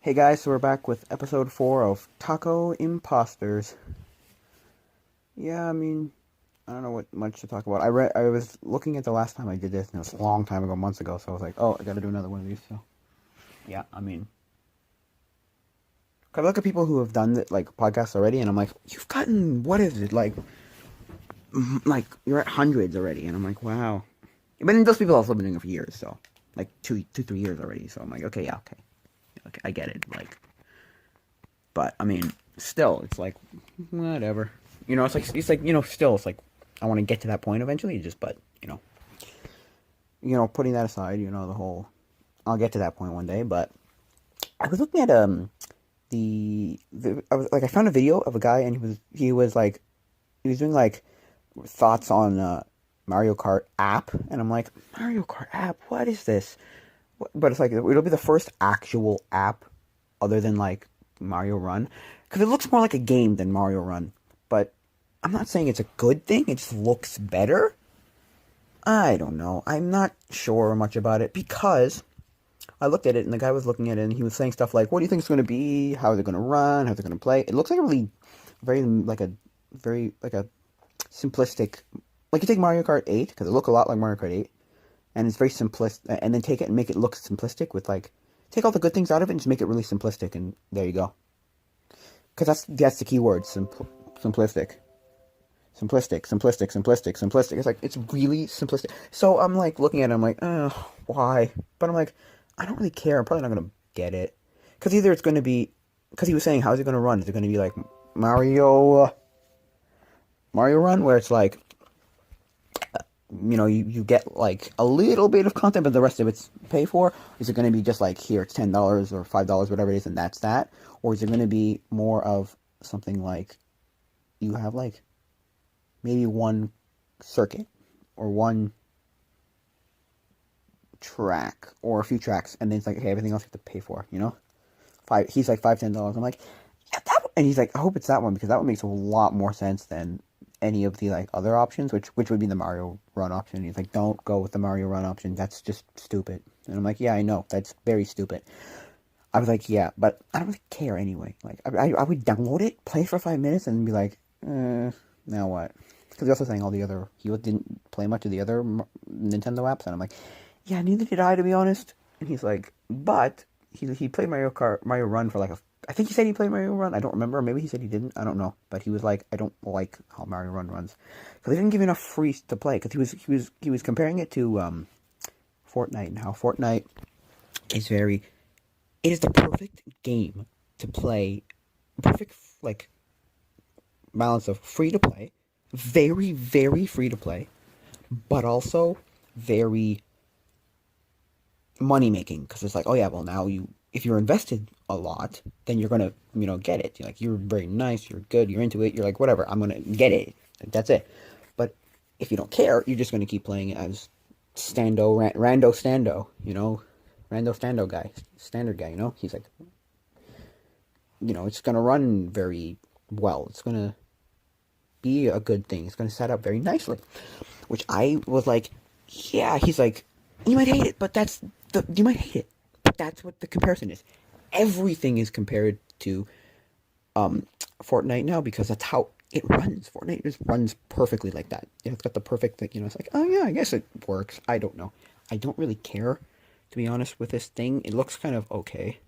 Hey guys, so we're back with episode 4 of Taco Imposters. Yeah, I don't know what much to talk about. I was looking at the last time I did this, and it was a long time ago, months ago, so I was like, oh, I gotta do another one of these, so. Yeah, 'cause I look at people who have done, like, podcasts already, and I'm like, you've gotten, what is it, like, you're at hundreds already, and I'm like, wow. But then those people have also been doing it for years, so, like, 3 years already, so I'm like, okay, yeah, okay. Okay, I get it, like, but still, it's like whatever. Still, it's like I want to get to that point eventually. But putting that aside, the whole I'll get to that point one day. But I was looking at I found a video of a guy and he was doing like thoughts on Mario Kart app, and I'm like, Mario Kart app, what is this? But it's like it'll be the first actual app other than like Mario Run, because it looks more like a game than Mario Run. But I'm not saying it's a good thing. It just looks better. I don't know. I'm not sure much about it because I looked at it and the guy was looking at it and he was saying stuff like, "What do you think it's going to be? How is it going to run? How's it going to play?" It looks like a really, very like a simplistic. Like you take Mario Kart 8 because it looked a lot like Mario Kart 8, and it's very simplistic. And then take it and make it look simplistic with like take all the good things out of it and just make it really simplistic, and there you go. Because that's the key word, simplistic. Simplistic. It's like, it's really simplistic. So I'm like looking at it, I'm like, oh, why? But I'm like, I don't really care. I'm probably not going to get it. Because either it's going to be, because he was saying, how's it going to run? Is it going to be like Mario Run, where it's like, you get like a little bit of content, but the rest of it's pay for? Is it going to be just like, here, it's $10 or $5, whatever it is, and that's that? Or is it going to be more of something like, you have like, maybe one circuit or one track or a few tracks, and then it's like, hey, everything else you have to pay for, He's like $5-10. I'm like, yeah, and he's like, I hope it's that one because that one makes a lot more sense than any of the like other options, which would be the Mario Run option. He's like, don't go with the Mario Run option. That's just stupid. And I'm like, yeah, I know. That's very stupid. I was like, yeah, but I don't really care anyway. Like, I would download it, play for 5 minutes, and be like, now what? Because he's also saying he didn't play much of the other Nintendo apps, and I'm like, yeah, neither did I, to be honest. And he's like, but he played Mario Run for like I think he said he played Mario Run. I don't remember. Maybe he said he didn't. I don't know. But he was like, I don't like how Mario Run runs because they didn't give you enough free to play. Because he was comparing it to Fortnite, and how Fortnite is it is the perfect game to play, perfect like balance of free to play, very very free to play, but also very money making, because it's like, oh yeah, well, now if you're invested a lot, then you're gonna get it. You're very nice, you're good, you're into it, you're like, whatever, I'm gonna get it. Like, that's it. But if you don't care, you're just gonna keep playing it as rando stando, rando stando guy, standard guy. He's like, it's gonna run very well. It's gonna be a good thing. It's gonna set up very nicely. Which I was like, yeah. He's like, you might hate it, but you might hate it, but that's what the comparison is. Everything is compared to Fortnite now because that's how it runs. Fortnite just runs perfectly like that. It's got the perfect thing. It's like, oh yeah, I guess it works. I don't know. I don't really care, to be honest, with this thing. It looks kind of okay.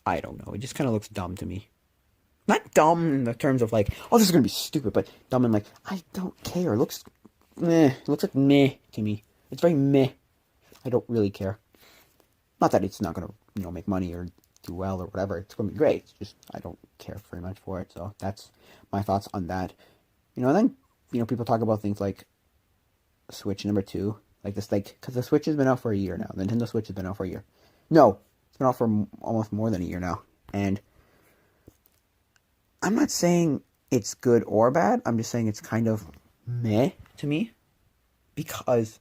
I don't know. It just kind of looks dumb to me. Not dumb in the terms of like, oh, this is gonna be stupid, but dumb in like, I don't care. It looks meh. It looks like meh to me. It's very meh. I don't really care. Not that it's not gonna, make money or do well or whatever. It's gonna be great. It's just I don't care very much for it. So that's my thoughts on that. And then people talk about things like Switch number 2, like this, like because the Switch has been out for a year now. The Nintendo Switch has been out for a year. No, it's been out for almost more than a year now. And I'm not saying it's good or bad. I'm just saying it's kind of meh to me because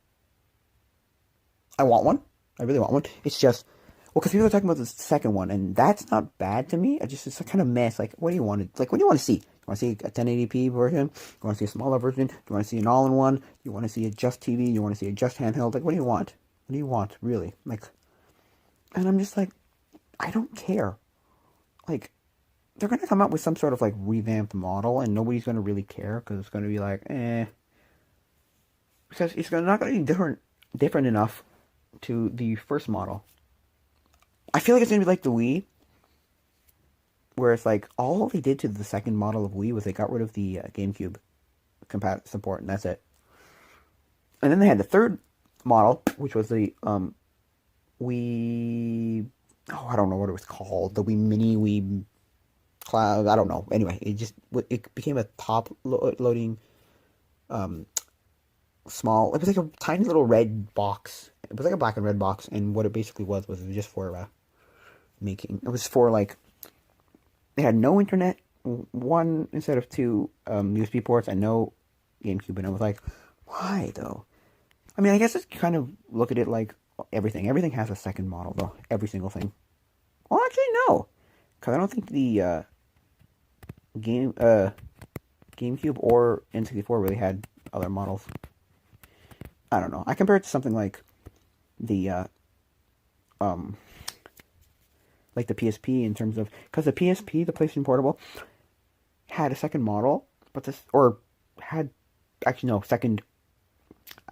I want one. I really want one. It's just, well, because people are talking about the second one, and that's not bad to me. It's a kind of mess. Like, what do you want to, like, what do you want to see? You want to see a 1080p version? You want to see a smaller version? You want to see an all-in-one? You want to see a just TV? You want to see a just handheld? Like, what do you want? What do you want, really? Like, and I'm just like, I don't care. Like, they're going to come out with some sort of, like, revamped model, and nobody's going to really care, because it's going to be like, because it's not going to be different enough to the first model. I feel like it's going to be like the Wii, where it's like, all they did to the second model of Wii was they got rid of the GameCube support, and that's it. And then they had the third model, which was the Wii. Oh, I don't know what it was called. The Wii Mini, Wii Cloud. I don't know. Anyway, it became a top loading, small. It was like a tiny little red box. It was like a black and red box, and what it basically was it was just for making. It was for like. They had no internet, one instead of two USB ports, and no GameCube. And I was like, why though? I mean, I guess it's kind of look at it like everything. Everything has a second model, though. Every single thing. Well, actually, no, because I don't think the GameCube or N64 really had other models. I don't know. I compare it to something like the like the PSP in terms of because the PSP, the PlayStation Portable, had a second model, but second,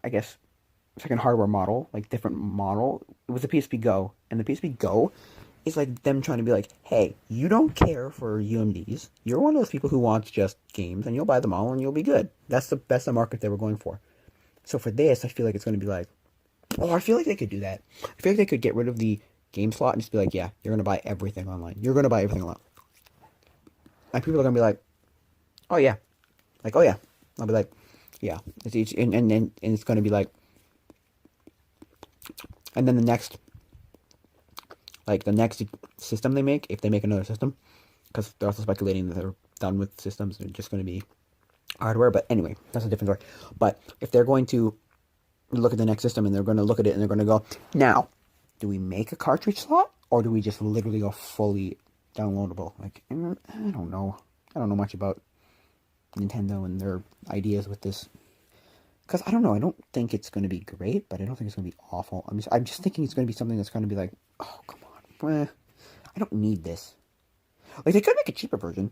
I guess, second hardware model, like different model. It was the PSP Go, and the PSP Go is like them trying to be like, hey, you don't care for UMDs. You're one of those people who wants just games, and you'll buy them all, and you'll be good. That's the market they were going for. So for this, I feel like it's going to be like, oh, I feel like they could do that. I feel like they could get rid of the game slot and just be like, yeah, you're going to buy everything online. You're going to buy everything online. And people are going to be like, oh, yeah. Like, oh, yeah. I'll be like, yeah. And it's going to be like, and then the next system they make, if they make another system, because they're also speculating that they're done with systems, they're just going to be hardware. But anyway, that's a different story. But if they're going to look at the next system and they're going to look at it and they're going to go, now, do we make a cartridge slot or do we just literally go fully downloadable? Like, I don't know. I don't know much about Nintendo and their ideas with this. Because I don't know. I don't think it's going to be great, but I don't think it's going to be awful. I'm just thinking it's going to be something that's going to be like, oh, come on. I don't need this. Like, they could make a cheaper version.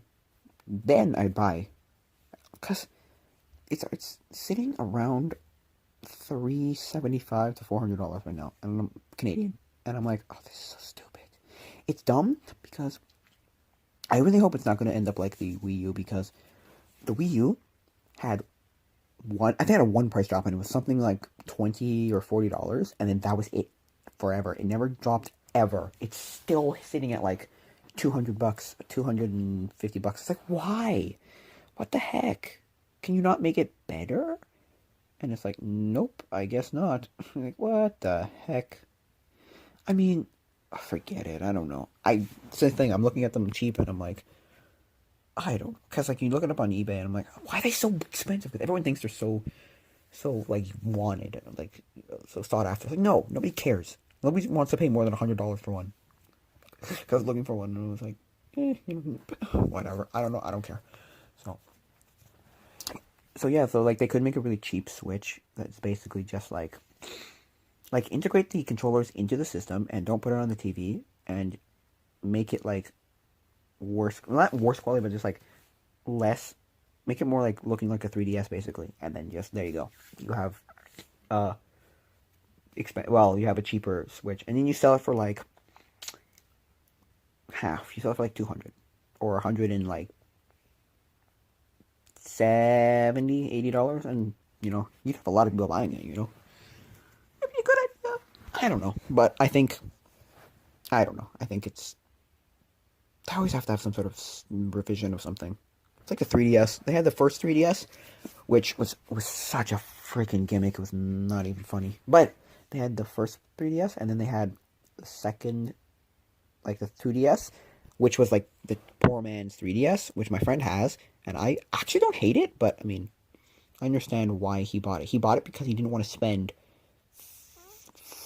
Then I'd buy. Because it's sitting around $375 to $400 right now, and I'm Canadian, and I'm like, oh, this is so stupid. It's dumb because I really hope it's not going to end up like the Wii U, because the Wii U had had a one price drop, and it was something like $20 or $40, and then that was it forever. It never dropped ever. It's still sitting at like $200, $250. It's like, why? What the heck? Can you not make it better? And it's like, nope, I guess not. Like, what the heck? I mean, forget it. I don't know. It's the thing. I'm looking at them cheap, and I'm like, I don't. Because, like, you look it up on eBay, and I'm like, why are they so expensive? Because everyone thinks they're so, like, wanted, like, so sought after. Like, no, nobody cares. Nobody wants to pay more than $100 for one. Because I was looking for one, and I was like, whatever. I don't know. I don't care. So yeah, so like they could make a really cheap Switch that's basically just like integrate the controllers into the system and don't put it on the TV and make it like not worse quality, but just like less, make it more like looking like a 3DS basically, and then just there you go, you have you have a cheaper Switch, and then you sell it for like half. You sell it for like 200 or 100 and like $70-$80, and you have a lot of people buying it. It'd be a good idea. I don't know, but I don't know. I think I always have to have some sort of revision of something. It's like the 3DS. They had the first 3DS, which was such a freaking gimmick. It was not even funny. But they had the first 3DS, and then they had the second, like the 2DS, which was like the poor man's 3DS, which my friend has, and I actually don't hate it, but I mean, I understand why he bought it. He bought it because he didn't want to spend,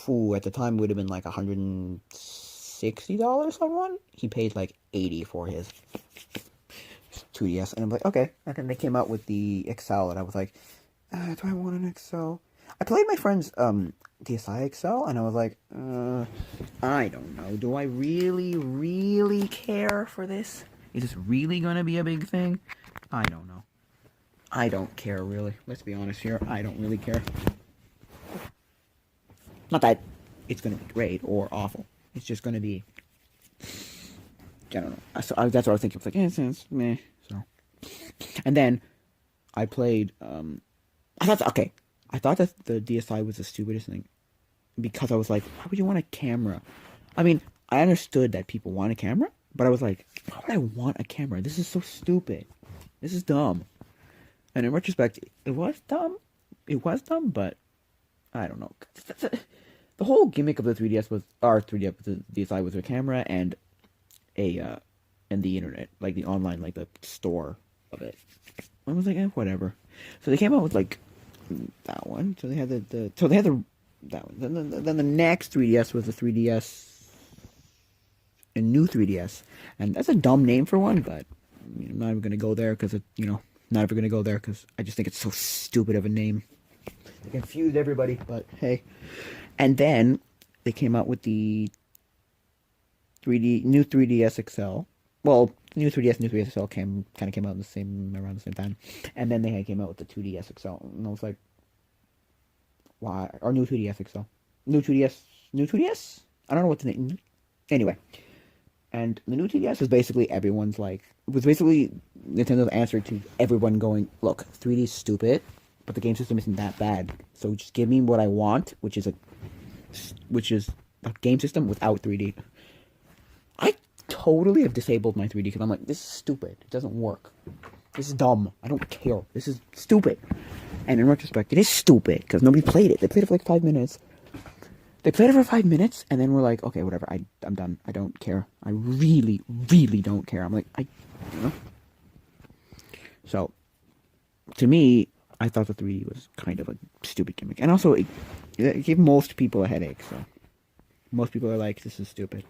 at the time it would have been like $160 on one. He paid like $80 for his 2DS, and I'm like, okay. And then they came out with the XL, and I was like, do I want an XL? I played my friend's DSi Excel, and I was like, I don't know. Do I really, really care for this? Is this really gonna be a big thing? I don't know. I don't care really. Let's be honest here. I don't really care. Not that it's gonna be great or awful. It's just gonna be. I don't know. So that's what I was thinking. I was like, it's meh. So, and then I played. I thought okay. I thought that the DSi was the stupidest thing because I was like, why would you want a camera? I mean, I understood that people want a camera, but I was like, why would I want a camera? This is so stupid. This is dumb. And in retrospect, it was dumb. It was dumb, but I don't know. The whole gimmick of the 3DS was, or 3DS, the DSi was a camera and and the internet, like the online, like the store of it. I was like, whatever. So they came out with like that one. So they had that one. Then the next 3DS was the 3DS, a new 3DS, and that's a dumb name for one, but I'm not even gonna go there because not even gonna go there because I just think it's so stupid of a name. It confused everybody, but hey. And then they came out with the new 3DS XL. Well, new 3DS, new 3DS XL kind of came out around the same time, and then they came out with the 2DS XL, and I was like, why? Or new 2DS XL, new 2DS. I don't know what the name. Anyway, and the new 2DS is basically was basically Nintendo's answer to everyone going, look, 3D is stupid, but the game system isn't that bad, so just give me what I want, which is a game system without 3D. I totally have disabled my 3D because I'm like, this is stupid. It doesn't work. This is dumb. I don't care. This is stupid. And in retrospect, it is stupid because nobody played it. They played it for like 5 minutes. They played it for 5 minutes, and then we're like, okay, whatever. I'm done. I don't care. I really, really don't care. I'm like, So, to me, I thought the 3D was kind of a stupid gimmick. And also, it gave most people a headache, so. Most people are like, this is stupid.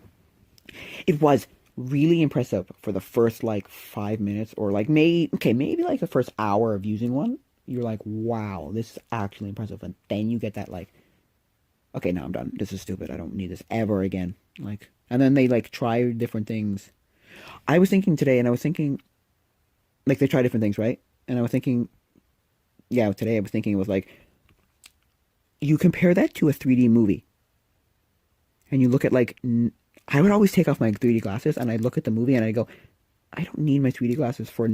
It was really impressive for the first, 5 minutes, or, maybe, the first hour of using one. You're like, wow, this is actually impressive. And then you get that, okay, now I'm done. This is stupid. I don't need this ever again. And then they, try different things. I was thinking today, and I was thinking, they try different things, right? And I was thinking, yeah, today I was thinking it was you compare that to a 3D movie. And you look at, I would always take off my 3D glasses, and I'd look at the movie, and I'd go, I don't need my 3D glasses for,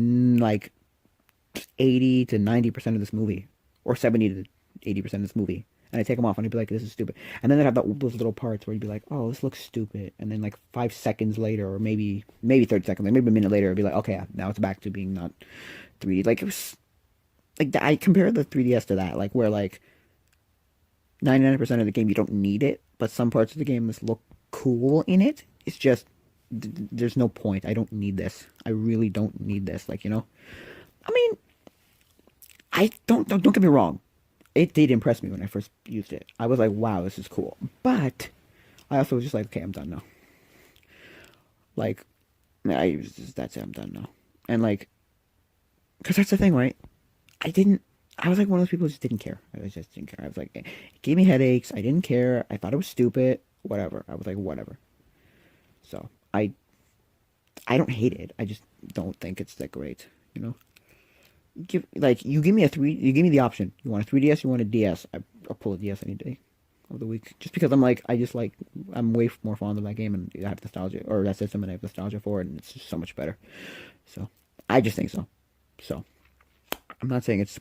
80 to 90% of this movie. Or 70 to 80% of this movie. And I'd take them off, and I'd be like, this is stupid. And then they'd have those little parts where you'd be like, oh, this looks stupid. And then, 5 seconds later, or maybe 30 seconds, maybe a minute later, it'd be like, okay, now it's back to being not 3D. It was, I compare the 3DS to that, where, 99% of the game, you don't need it, but some parts of the game just look cool in it. It's just, there's no point. I don't need this. I really don't need this. I mean, I don't get me wrong. It did impress me when I first used it. I was like, wow, this is cool. But I also was just like, okay, I'm done now. That's it, I'm done now. And because that's the thing, right? I was like one of those people who just didn't care. I just didn't care. I was like, it gave me headaches. I didn't care. I thought it was stupid. Whatever. I was like, whatever. So, I don't hate it. I just don't think it's that great, you give me the option. You want a 3DS, you want a DS. I'll pull a DS any day of the week. Just because I'm I'm way more fond of that game, and I have nostalgia, or that system, and I have nostalgia for it, and it's just so much better. So, I just think so. So, I'm not saying it's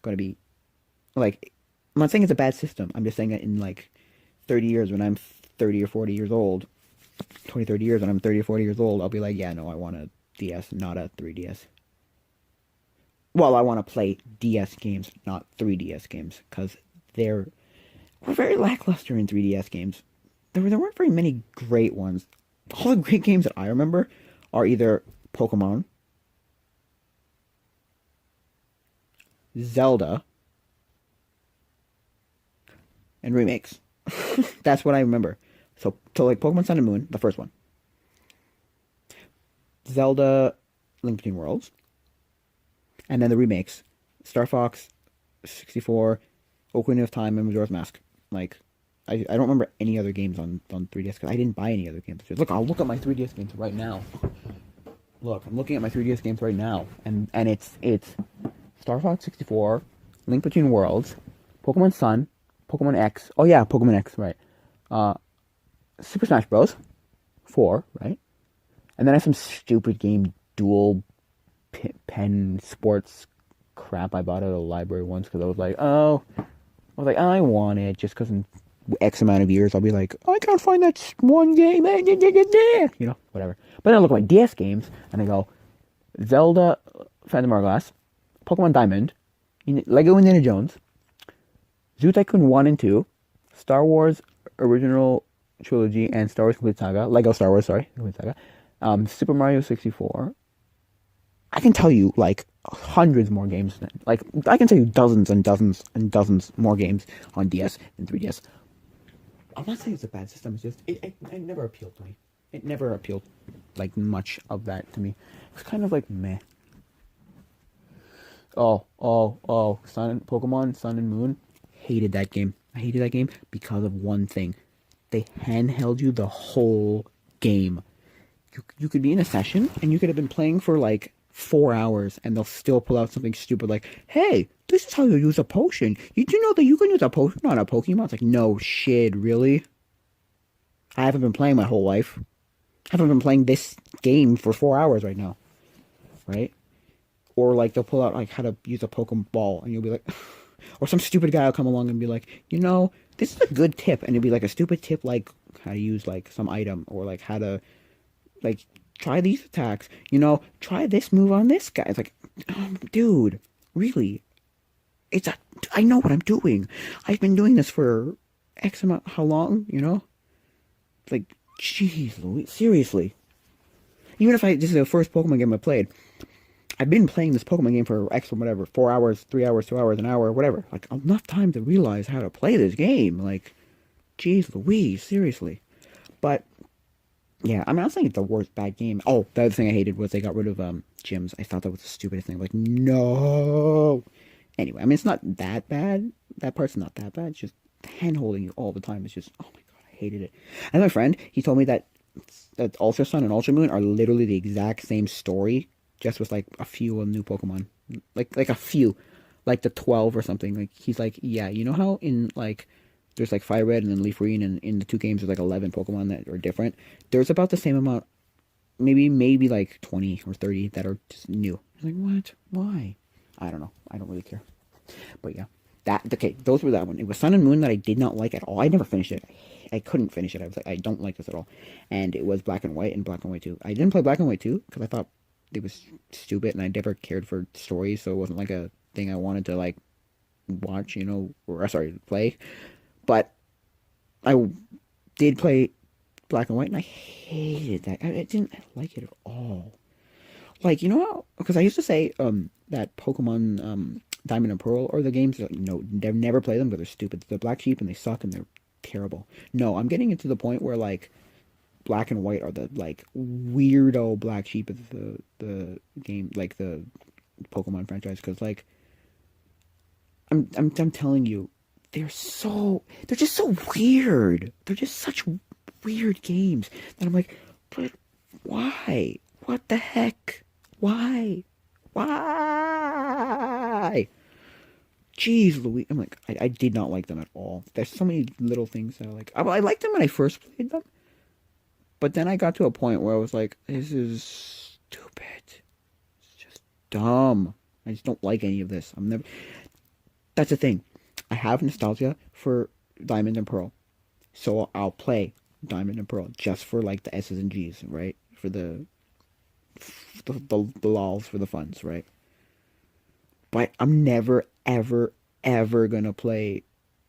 going to be, I'm not saying it's a bad system. I'm just saying that in 30 years, when I'm 30 or 40 years old, 20, 30 years, when I'm 30 or 40 years old, I'll be like, yeah, no, I want a DS, not a 3DS. Well, I want to play DS games, not 3DS games, because we're very lackluster in 3DS games. There weren't very many great ones. All the great games that I remember are either Pokemon, Zelda, and remakes. That's what I remember. So Pokemon Sun and Moon, the first one. Zelda, Link Between Worlds. And then the remakes. Star Fox 64, Ocarina of Time, and Majora's Mask. Like, I don't remember any other games on 3DS because I didn't buy any other games. Look, I'll look at my 3DS games right now. Look, I'm looking at my 3DS games right now, and it's Star Fox 64, Link Between Worlds, Pokemon Sun, Pokemon X. Oh yeah, Pokemon X, right? Super Smash Bros. 4, right? And then I have some stupid game, dual pen sports crap I bought at a library once because I was like, I want it just because in X amount of years I'll be like, I can't find that one game, you know, whatever. But then I look at my DS games and I go, Zelda, Phantom Hourglass, Pokemon Diamond, Lego Indiana Jones, Zoo Tycoon 1 and 2, Star Wars Original Trilogy and Star Wars Complete Saga, Lego Star Wars, sorry, Complete Saga, Super Mario 64. I can tell you like hundreds more games. Like I can tell you dozens and dozens and dozens more games on DS and 3DS. I'm not saying it's a bad system. It's just it never appealed to me. It never appealed like much of that to me. It's kind of like meh. Pokemon Sun and Moon. Hated that game. I hated that game because of one thing. They handheld you the whole game. You could be in a session and you could have been playing for like 4 hours and they'll still pull out something stupid like, hey, this is how you use a potion. You do know that you can use a potion on a Pokemon? It's like, no shit, really? I haven't been playing my whole life. I haven't been playing this game for 4 hours right now. Right? Or like they'll pull out like how to use a Pokeball and you'll be like, or some stupid guy will come along and be like, you know, this is a good tip. And it'll be like a stupid tip like how to use like some item or like how to like try these attacks, you know, try this move on this guy. It's like, dude, really? I know what I'm doing. I've been doing this for X amount, how long, you know? It's like, jeez Louise, seriously. Even if this is the first Pokemon game I played, I've been playing this Pokemon game for X or whatever, 4 hours, 3 hours, 2 hours, an hour, whatever. Like, enough time to realize how to play this game. Like, jeez Louise, seriously. But yeah, I mean, I'm not saying it's the worst bad game. Oh, the other thing I hated was they got rid of gyms. I thought that was the stupidest thing. Like, no. Anyway, I mean, it's not that bad. That part's not that bad. It's just hand-holding you all the time. It's just, oh my god, I hated it. And my friend, he told me that Ultra Sun and Ultra Moon are literally the exact same story, just with like a few new Pokemon. Like a few. Like the 12 or something. Like, he's like, yeah, you know how in like there's like Fire Red and then Leaf Green, and in the two games there's like 11 Pokemon that are different. There's about the same amount, maybe like 20 or 30 that are just new. I'm like, what? Why? I don't know. I don't really care. But yeah, those were that one. It was Sun and Moon that I did not like at all. I never finished it. I couldn't finish it. I was like, I don't like this at all. And it was Black and White and Black and White 2. I didn't play Black and White 2 because I thought it was stupid and I never cared for stories, so it wasn't like a thing I wanted to like watch, you know, or sorry, play. But I did play Black and White, and I hated that. I didn't like it at all. Like, you know how, because I used to say that Pokemon Diamond and Pearl are the games that, no, never play them because they're stupid. They're black sheep and they suck and they're terrible. No, I'm getting into the point where like Black and White are the like weirdo black sheep of the game, like the Pokemon franchise. Because like I'm telling you, they're just so weird. They're just such weird games that I'm like, but why? What the heck? Why? Jeez Louise. I'm like, I did not like them at all. There's so many little things that I liked them when I first played them. But then I got to a point where I was like, this is stupid. It's just dumb. I just don't like any of this. That's the thing. I have nostalgia for Diamond and Pearl. So I'll play Diamond and Pearl just for like the S's and G's, right? For the lols, for the funds, right? But I'm never, ever, ever gonna play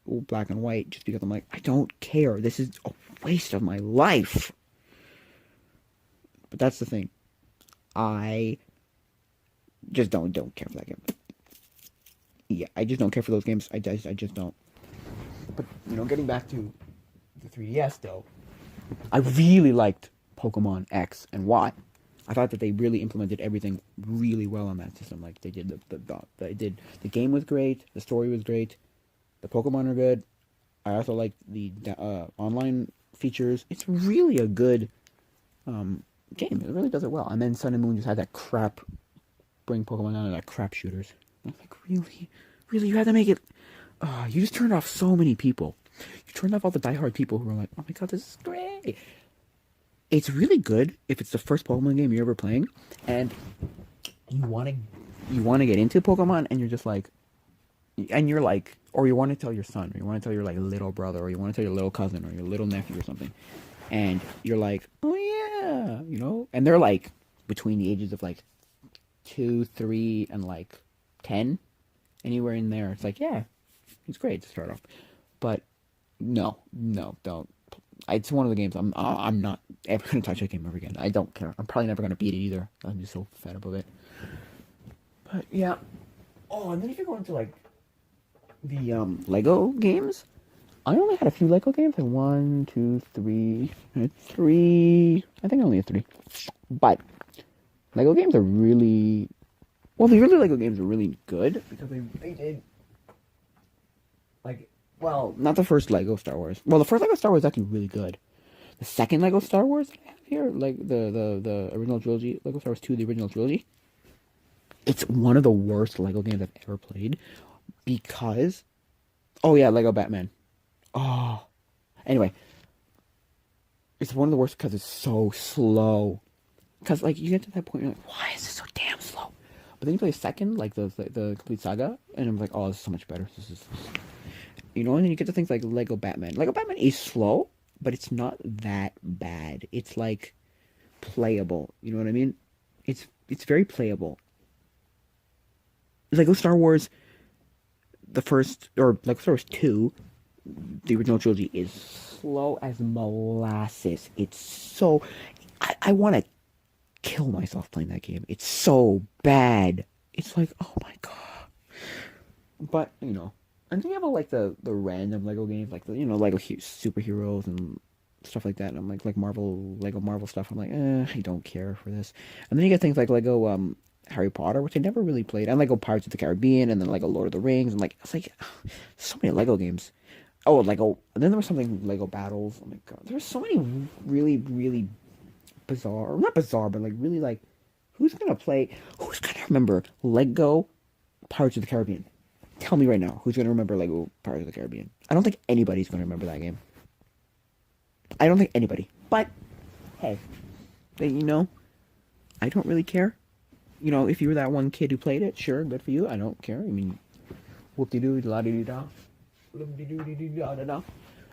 Black and White just because I'm like, I don't care. This is a waste of my life. But that's the thing. I just don't care for that game. Yeah, I just don't care for those games. I just don't. But, you know, getting back to the 3DS, though, I really liked Pokemon X and Y. I thought that they really implemented everything really well on that system. Like, they did the game was great, the story was great, The Pokemon are good. I also like the online features. It's really a good game. It really does it well. And then Sun and Moon just had that crap bring Pokemon down to that crap shooters. I'm like, really, really, you had to make it. You just turned off so many people. You turned off all the diehard people who were like, oh my god, this is great. It's really good if it's the first Pokemon game you're ever playing, and you want to get into Pokemon, and you're just like, and you're like, or you want to tell your son, or you want to tell your like little brother, or you want to tell your little cousin, or your little nephew, or something, and you're like, oh yeah, and they're like between the ages of like 2, 3, and like 10, anywhere in there. It's like, yeah, it's great to start off, but no, no, don't. It's one of the games I'm not ever gonna touch that game ever again. I don't care. I'm probably never gonna beat it either. I'm just so fed up of it. But yeah. Oh, and then if you go into like the Lego games, I only had a few Lego games. Like one, two, three, three. I think I only had three. But Lego games are really well. The early Lego games are really good because they did like, well, not the first Lego Star Wars. Well, the first Lego Star Wars is actually really good. The second Lego Star Wars that I have here, like the original trilogy, Lego Star Wars 2, the original trilogy, it's one of the worst Lego games I've ever played because, oh yeah, Lego Batman. Oh, anyway, it's one of the worst because it's so slow. Because like you get to that point, you're like, why is this so damn slow? But then you play a second, like the complete saga, and I'm like, oh, this is so much better. This is, and then you get to things like Lego Batman. Lego Batman is slow, but it's not that bad. It's like playable. You know what I mean? It's very playable. Lego Star Wars, the first, or Lego Star Wars 2, the original trilogy, is slow as molasses. It's so, I want to kill myself playing that game. It's so bad. It's like, oh my god. But and then you have all like the random Lego games, like the Lego superheroes and stuff like that. And I'm like Lego Marvel stuff. I'm like, I don't care for this. And then you get things like Lego Harry Potter, which I never really played, and Lego Pirates of the Caribbean, and then Lego Lord of the Rings, and like it's like so many Lego games. Oh, Lego. And then there was something Lego Battles. Oh my god, there's so many really really bizarre, or not bizarre, but like really like, who's gonna remember Lego Pirates of the Caribbean? Tell me right now, who's gonna remember Lego Pirates of the Caribbean? I don't think anybody's gonna remember that game. I don't think anybody. But hey, I don't really care. If you were that one kid who played it, sure, good for you. I don't care. I mean, whoop-de-doo, la-di-di-da. Whoop-de-doo-di-di-da-da-da.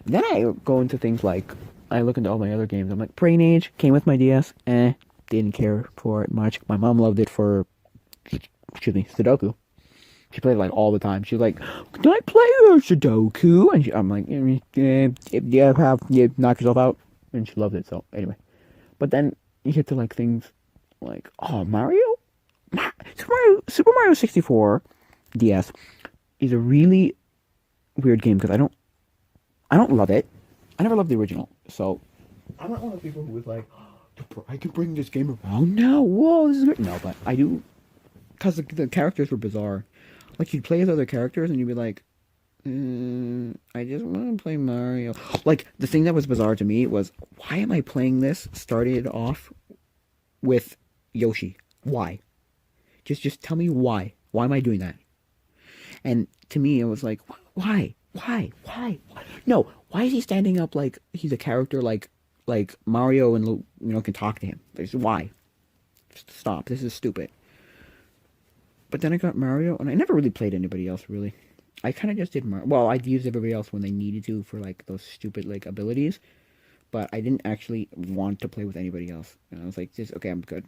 Then I go into things like, I look into all my other games. I'm like, Brain Age came with my DS. Didn't care for it much. My mom loved it for, Sudoku. She played it like all the time. She's like, can I play Sudoku? And I'm like, yeah, knock yourself out. And she loved it, so anyway. But then you get to like things like, oh, Mario? Super Mario 64 DS is a really weird game because I don't love it. I never loved the original, so I'm not one of the people who was like, oh, I can bring this game around now. Whoa, this is great. No, but I do, because the characters were bizarre. Like you'd play as other characters and you'd be like, I just want to play Mario. Like the thing that was bizarre to me was, why am I playing this? Started off with Yoshi. Why? Just tell me why. Why am I doing that? And to me, it was like, why? Why? No, why is he standing up like he's a character like Mario and can talk to him? Why? Just stop. This is stupid. But then I got Mario, and I never really played anybody else really. I kind of just did Mario. Well, I'd use everybody else when they needed to for like those stupid like abilities, but I didn't actually want to play with anybody else. And I was like, just okay, I'm good.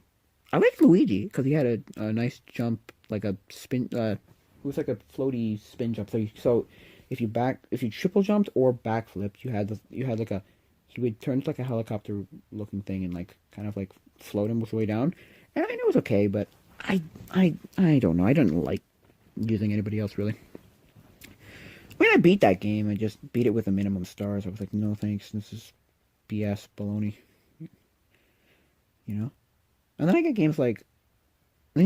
I liked Luigi because he had a nice jump, like a spin. It was like a floaty spin jump. So if you triple jumped or backflipped, you had like he would turn to like a helicopter looking thing and like kind of like float him way down. And I mean it was okay, but I don't know. I didn't like using anybody else really. When I beat that game, I just beat it with a minimum stars. I was like, no thanks, this is BS baloney. And then I get games then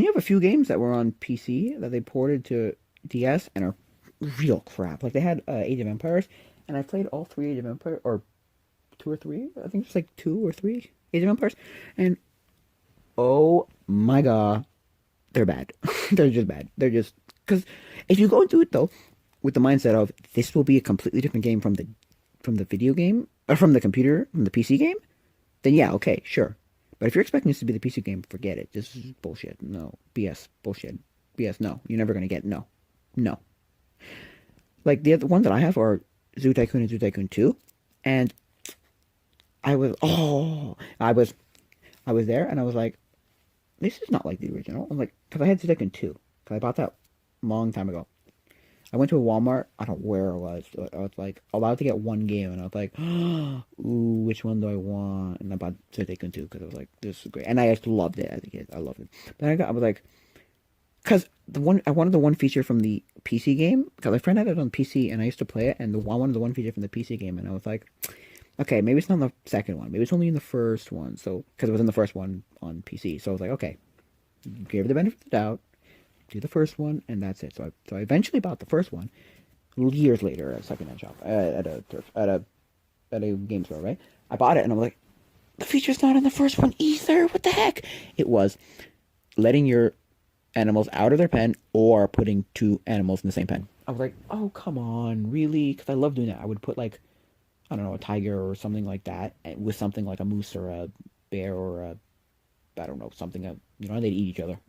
you have a few games that were on PC that they ported to DS and are real crap. Like they had Age of Empires, and I played all three Age of Empires, or two or three. I think it's like two or three Age of Empires, and oh my god, they're bad. They're just bad. They're just because if you go into it though with the mindset of this will be a completely different game from the video game or from the computer from the PC game, then yeah, okay, sure. But if you're expecting this to be the PC game, forget it. This is bullshit. No, BS, bullshit, BS. No, you're never gonna get no, no. Like the other one that I have are Zoo Tycoon and Zoo Tycoon 2, and I was there and I was like, this is not like the original. I'm like, because I had Zoo Tycoon 2, because I bought that a long time ago. I went to a Walmart. I don't know where it was. I was like allowed to get one game, and I was like, ooh, which one do I want? And I bought Taken 2 because I was like, this is great, and I just loved it as a kid. I loved it. But I was like, because I wanted the one feature from the PC game because my friend had it on PC, and I used to play it, and I wanted the one feature from the PC game, and I was like, okay, maybe it's not the second one, maybe it's only in the first one. So because it was in the first one on PC, so I was like, okay, give it the benefit of the doubt. Do the first one, and that's it. So I eventually bought the first one years later at a secondhand shop at a game store. Right, I bought it, and I'm like, the feature's not in the first one either. What the heck? It was letting your animals out of their pen or putting two animals in the same pen. I was like, oh come on, really? Because I love doing that. I would put like I don't know a tiger or something like that with something like a moose or a bear or a I don't know something. They'd eat each other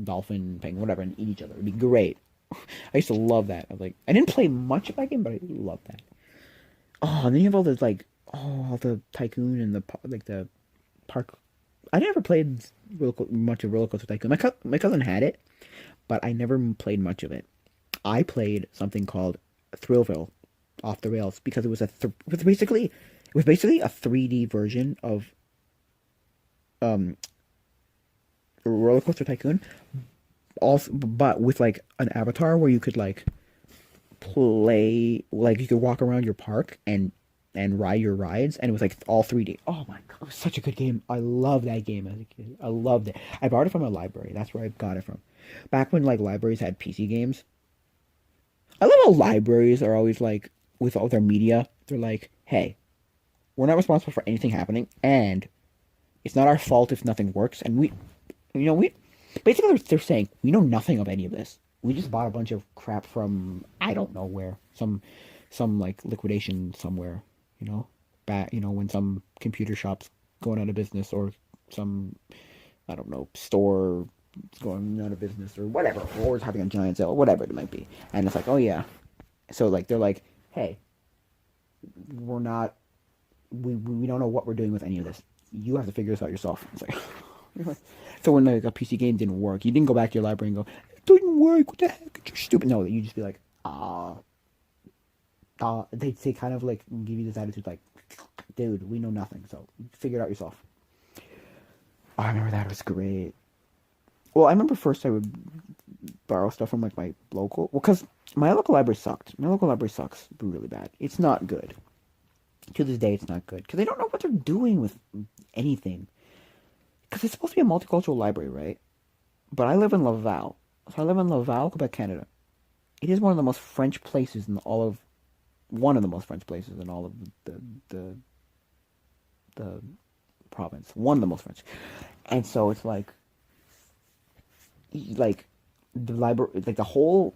dolphin, penguin, whatever, and eat each other. It'd be great. I used to love that. I was like, I didn't play much of that game, but I love that. Oh, and then you have all the like, all the tycoon and the park. I never played much of Roller Coaster Tycoon. My cousin had it, but I never played much of it. I played something called Thrillville, off the rails, because it was basically a 3D version of um Roller Coaster Tycoon, also, but with like an avatar where you could like play, like you could walk around your park and ride your rides, and it was like all 3D. Oh my god, it was such a good game. I love that game as a kid. I loved it. I borrowed it from a library. That's where I got it from. Back when like libraries had PC games. I love how libraries are always like with all their media. They're like, hey, we're not responsible for anything happening, and it's not our fault if nothing works, and we basically they're saying we know nothing of any of this. We just bought a bunch of crap from I don't know where, some like liquidation somewhere, when some computer shops going out of business or some I don't know store going out of business or whatever, or is having a giant sale, whatever it might be, and it's like, oh yeah, so like they're like, hey, we're not, we don't know what we're doing with any of this. You have to figure this out yourself. It's like. So when like a PC game didn't work, you didn't go back to your library and go, "It didn't work. What the heck? You're stupid." No, you just be like, They kind of like give you this attitude, like, "Dude, we know nothing, so figure it out yourself." Oh, I remember that. It was great. Well, I remember first I would borrow stuff from like my local, well, because my local library sucked. My local library sucks really bad. It's not good. To this day, it's not good because they don't know what they're doing with anything. Because it's supposed to be a multicultural library, right? But I live in Laval. So I live in Laval, Quebec, Canada. It is one of the most French places in all of, one of the most French places in all of the, the province. One of the most French. And so it's like the library, like the whole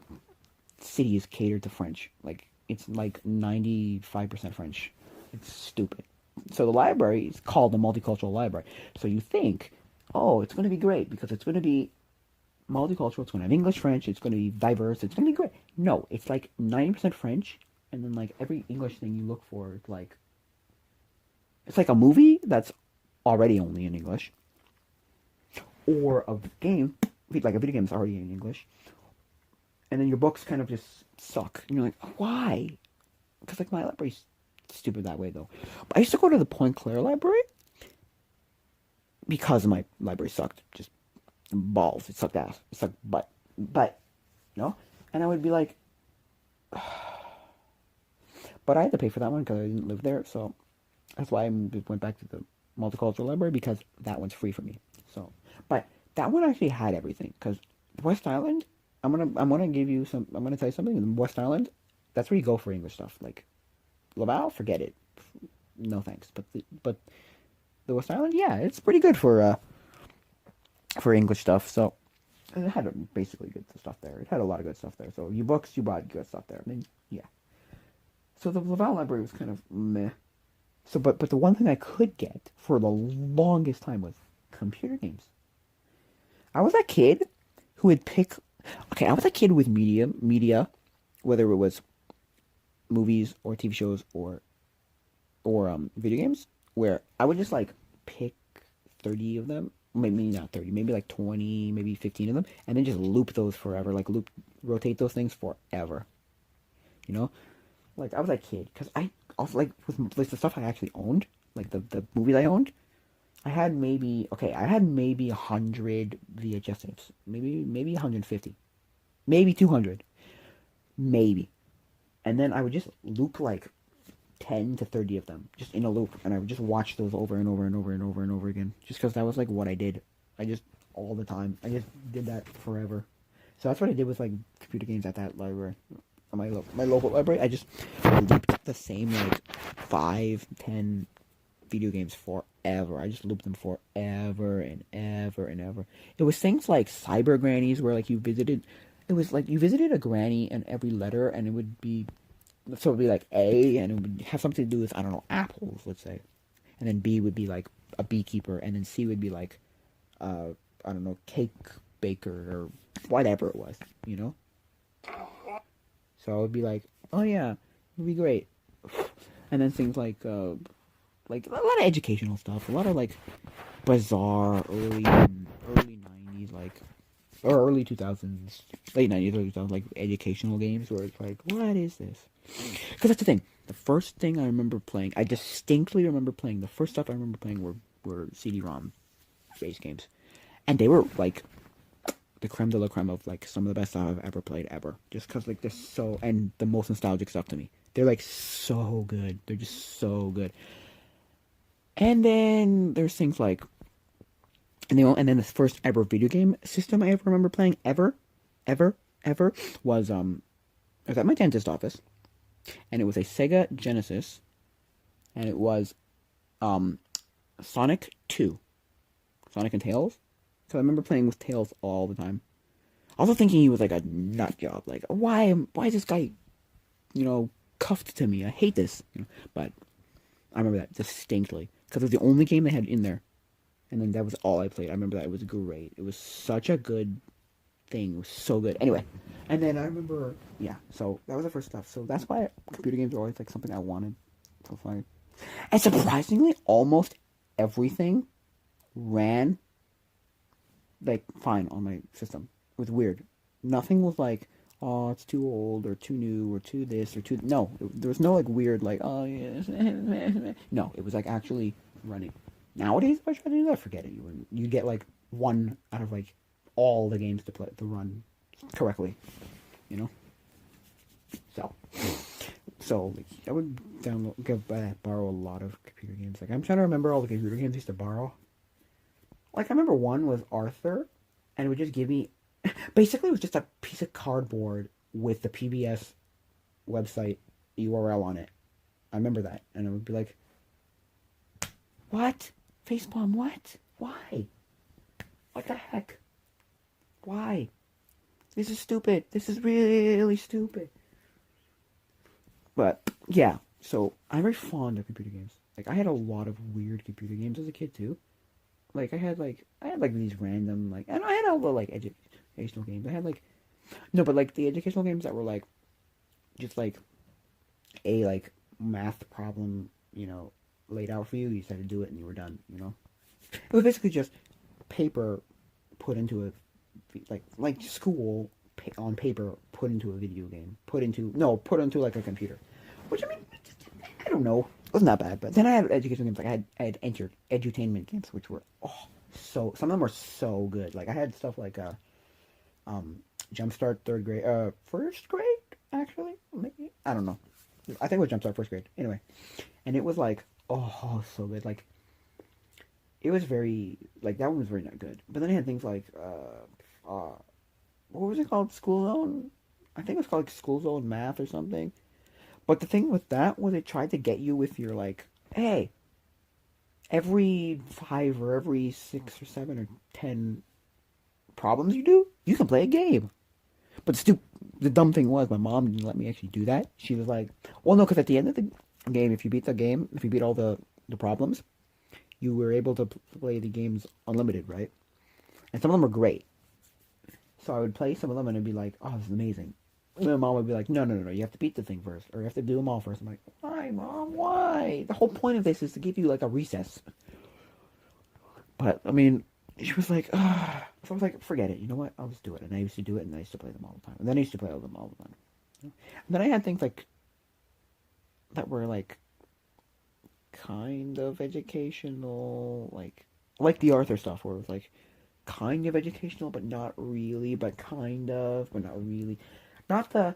city is catered to French. Like it's like 95% French. It's stupid. So the library is called the multicultural library. So you think, oh, it's going to be great because it's going to be multicultural. It's going to have English, French. It's going to be diverse. It's going to be great. No, it's like 90% French, and then like every English thing you look for, it's like a movie that's already only in English, or a game, like a video game that's already in English, and then your books kind of just suck. And you're like, why? Because like my library's stupid that way though. But I used to go to the Point Claire library because my library sucked. Just balls. It sucked ass. It sucked butt. And I would be like, but I had to pay for that one because I didn't live there. So that's why I went back to the multicultural library, because that one's free for me. So, but that one actually had everything because West Island, I'm gonna give you some. I'm gonna tell you something. In West Island, that's where you go for English stuff. Like Laval, forget it. No thanks. But the West Island, yeah, it's pretty good for English stuff. So it had basically good stuff there. It had a lot of good stuff there. So you books, you bought good stuff there. I mean, yeah. So the Laval library was kind of meh. So but the one thing I could get for the longest time was computer games. I was a kid who would pick. Okay, I was a kid with media, whether it was movies or TV shows or video games, where I would just like pick 30 of them, maybe not 30, maybe like 20, maybe 15 of them, and then just loop those forever, like rotate those things forever. You know, like I was a kid because I also with the stuff I actually owned, like the movies I owned. I had maybe 100 VHS tapes, maybe 150, maybe 200, maybe, and then I would just loop like 10 to 30 of them just in a loop, and I would just watch those over and over and over and over and over again, just because that was like what I did. I just all the time. I just did that forever. So that's what I did with like computer games at that library, my local library. I just looped the same like 5, 10 video games forever. I just looped them forever and ever and ever. It was things like cyber grannies where like you visited. It was like you visited a granny and every letter, and it would be so it would be like A, and it would have something to do with, I don't know, apples, let's say, and then B would be like a beekeeper, and then C would be like I don't know, cake baker or whatever it was, you know. So I would be like, oh yeah, it'd be great, and then things like a lot of educational stuff, a lot of like bizarre early 90s, like or early 2000s, late 90s, early 2000s, like educational games where it's like, what is this? Because that's the thing. The first thing I remember playing, I distinctly remember playing, the first stuff I remember playing were CD-ROM based games. And they were like the creme de la creme of like some of the best stuff I've ever played ever. Just because like they're so, and the most nostalgic stuff to me. They're like so good. They're just so good. And then there's things like, and then the first ever video game system I ever remember playing ever was at my dentist office, and it was a Sega Genesis, and it was Sonic 2, Sonic and Tails. So I remember playing with Tails all the time. Also thinking he was like a nut job, like why is this guy, cuffed to me? I hate this. But I remember that distinctly because it was the only game they had in there, and then that was all I played. I remember that it was great. It was such a good thing. It was so good. Anyway, and then I remember, yeah. So that was the first stuff. So that's why computer games are always like something I wanted to play. And surprisingly, almost everything ran like fine on my system. It was weird. Nothing was like, oh, it's too old or too new or too this or too. No, there was no like weird like, oh yeah. No, it was like actually running. Nowadays, if I try to do that, forget it. You get like one out of like all the games to run correctly, you know. So like, I would borrow a lot of computer games. Like I'm trying to remember all the computer games I used to borrow. Like I remember one was Arthur, and it would just give me. Basically, it was just a piece of cardboard with the PBS website URL on it. I remember that, and it would be like, "What? Facepalm? What? Why? What the heck? Why? This is stupid. This is really stupid." But yeah, so I'm very fond of computer games. Like I had a lot of weird computer games as a kid too. Like I had like these random like, and I had all the like educational games. I had like no, but like the educational games that were like just like a like math problem, laid out for you. You just had to do it and you were done. It was basically just paper put into a like school on paper put into a video game, put into like a computer, which I mean, I don't know, it wasn't that bad. But then I had educational games, like I had entered edutainment games, which were so some of them were so good. Like I had stuff like Jumpstart first grade actually, maybe, I don't know. I think it was Jumpstart first grade. Anyway, and it was like so good. Like it was very like that one was very not good. But then I had things like what was it called? School Zone? I think it was called like School Zone Math or something. But the thing with that was it tried to get you with your like, hey, every 5 or every 6 or 7 or 10 problems you do, you can play a game. But the dumb thing was my mom didn't let me actually do that. She was like, well, no, because at the end of the game, if you beat the game, if you beat all the problems, you were able to play the games unlimited, right? And some of them were great. So I would play some of them and I'd be like, oh, this is amazing. And my mom would be like, no, no, no, no, you have to beat the thing first, or you have to do them all first. I'm like, why, mom? Why? The whole point of this is to give you like a recess. But I mean, she was like, ah. So I was like, forget it. You know what? I'll just do it. And I used to do it, and I used to play them all the time. And then I used to play them all the time. And then I had things like that were kind of educational, like the Arthur stuff, where it was like kind of educational, but not really, but kind of, but not really. Not the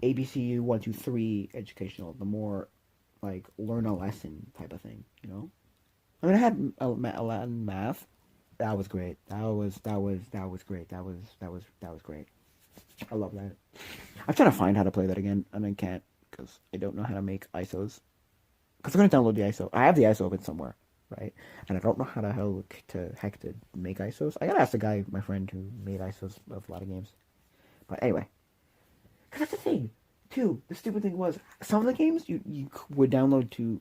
ABC 1 2 3 educational, the more like learn a lesson type of thing, you know? I mean, I had a Latin math. That was great. That was great. That was great. I love that. I'm trying to find how to play that again, and I can't because I don't know how to make ISOs. Because I'm gonna download the ISO. I have the ISO open somewhere, right? And I don't know how to heck to make ISOs. I gotta ask the guy, my friend, who made ISOs of a lot of games. But anyway, because that's the thing, too. The stupid thing was some of the games you would download to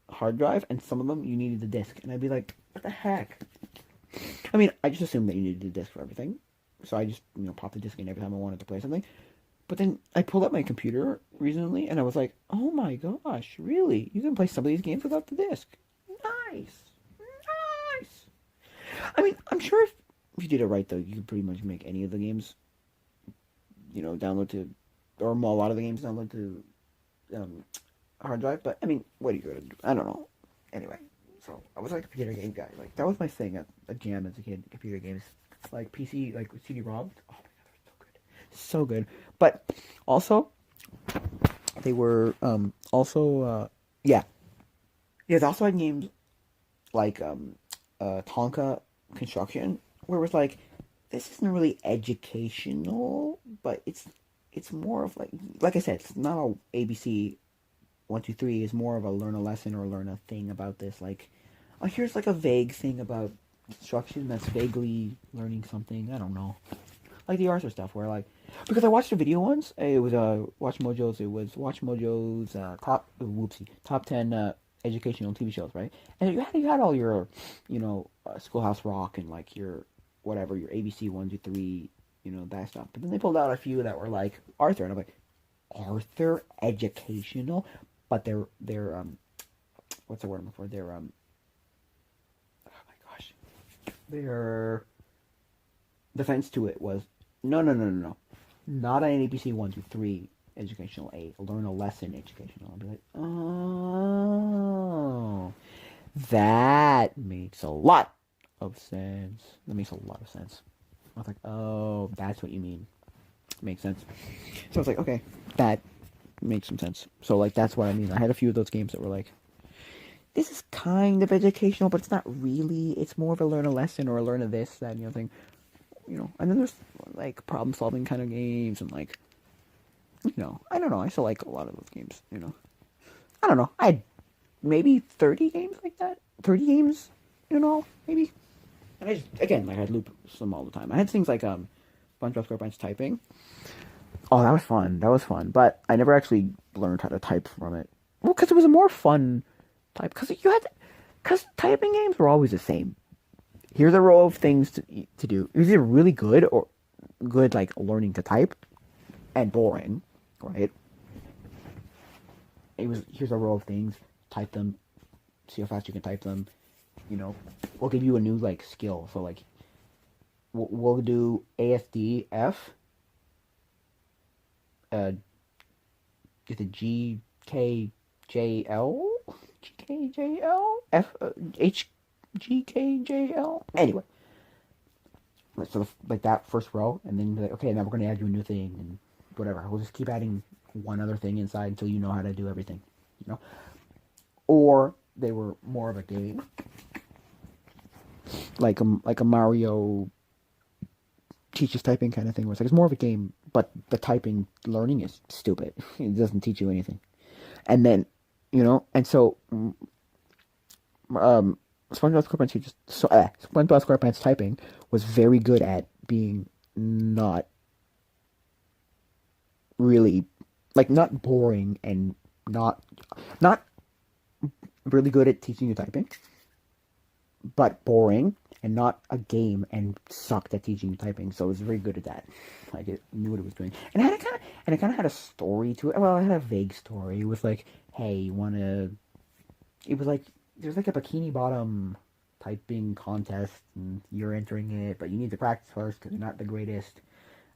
hard drive, and some of them you needed the disc, and I'd be like, what the heck? I mean, I just assumed that you needed a disc for everything, so I just popped the disc in every time I wanted to play something. But then I pulled up my computer recently, and I was like, oh my gosh, really? You can play some of these games without the disc? Nice, nice. I mean, I'm sure if you did it right though, you could pretty much make any of the games, download to, or a lot of the games download to um, hard drive. But I mean, what are you gonna do? I don't know. Anyway, so I was like a computer game guy. Like that was my thing at a jam as a kid. Computer games, like PC, like CD-ROM. Oh my god, they're so good, so good. But also, they were yeah. Yeah, they also had games like Tonka Construction, where it was like, this isn't really educational, but it's more of like I said, it's not a ABC 1 2 3. Is more of a learn a lesson or learn a thing about this. Like, oh, here's like a vague thing about construction that's vaguely learning something. I don't know, like the Arthur stuff, where like, because I watched a video once. It was Watch Mojo's. It was Watch Mojo's top 10 educational TV shows, right? And you had all your, Schoolhouse Rock and like your whatever your ABC 1 2 3, that stuff. But then they pulled out a few that were like Arthur, and I'm like, Arthur educational, but they're what's the word I'm looking for? They're oh my gosh, their defense to it was no, no, no, no, no, not an ABC 1 2 3 educational aid, learn a lesson educational. I'll be like, oh, that makes a lot of sense. That makes a lot of sense. I was like, oh, that's what you mean. Makes sense. So I was like, okay, that makes some sense. So like that's what I mean. I had a few of those games that were like, this is kind of educational, but it's not really. It's more of a learn a lesson or a learn a this, that, and the other thing. And then there's like problem solving kind of games and like, I don't know. I still like a lot of those games. I don't know. I had maybe 30 games like that. 30 games, maybe. And I just, again, like I'd loop some all the time. I had things like SpongeBob SquarePants typing. Oh, that was fun. That was fun. But I never actually learned how to type from it. Well, because it was a more fun type. Because typing games were always the same. Here's a row of things to do. It was either really good or good, like learning to type, and boring, right? Here's a row of things, type them, see how fast you can type them. We'll give you a new like skill. So like, we'll do ASDF. Is it GKJL? GKJL? HGKJL? Anyway. So like that first row, and then like, okay, now we're going to add you a new thing, and whatever. We'll just keep adding one other thing inside until you know how to do everything, Or they were more of a game, like a Mario teaches typing kind of thing. Where it's like it's more of a game, but the typing learning is stupid. It doesn't teach you anything. And then, and so SpongeBob SquarePants teaches SpongeBob SquarePants typing was very good at being not really like not boring and not really good at teaching you typing, but boring and not a game and sucked at teaching you typing. So it was very good at that. Like it knew what it was doing, and it kind of had a story to it. Well, it had a vague story. It was like, hey, you want to? It was like there's like a bikini bottom typing contest, and you're entering it, but you need to practice first because you're not the greatest.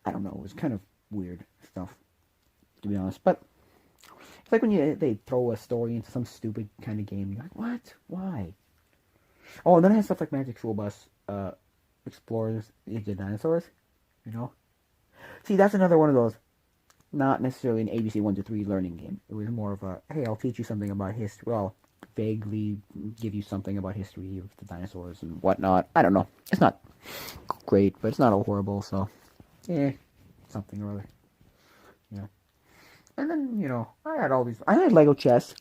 I don't know. It was kind of weird stuff, to be honest. But it's like when they throw a story into some stupid kind of game. You're like, what? Why? Oh, and then it has stuff like Magic School Bus, Explorers into Dinosaurs, you know? See, that's another one of those, not necessarily an ABC 1 to 3 learning game. It was more of a, hey, I'll teach you something about history. Well, vaguely give you something about history of the dinosaurs and whatnot. I don't know. It's not great, but it's not all horrible, so, something or other. Yeah. And then, I had Lego Chess.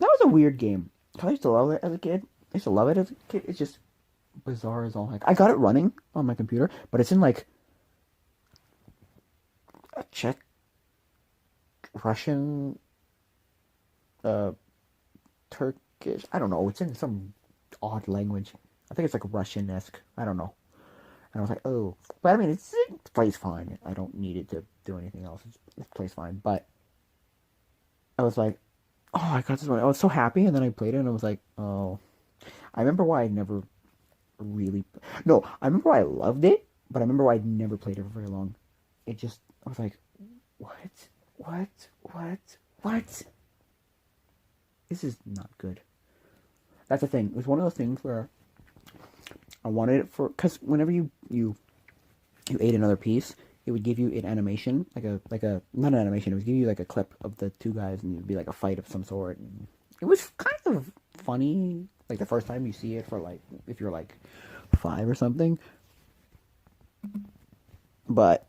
That was a weird game. I used to love it as a kid. It's just bizarre as all heck. I got it running on my computer, but it's in like a Czech, Russian, Turkish. I don't know. It's in some odd language. I think it's like Russian-esque. I don't know. And I was like, oh, but I mean, it plays fine. I don't need it to do anything else. It plays fine. But I was like, oh, I got this one. I was so happy, and then I played it, and I was like, oh. I remember why I never really... No, I remember why I loved it, but I remember why I never played it for very long. It just... I was like, what? This is not good. That's the thing. It was one of those things where I wanted it for... Because whenever you ate another piece, it would give you an animation, like a not an animation, it would give you like a clip of the two guys, and it would be like a fight of some sort. And it was kind of funny, like the first time you see it for like, if you're like 5 or something. But,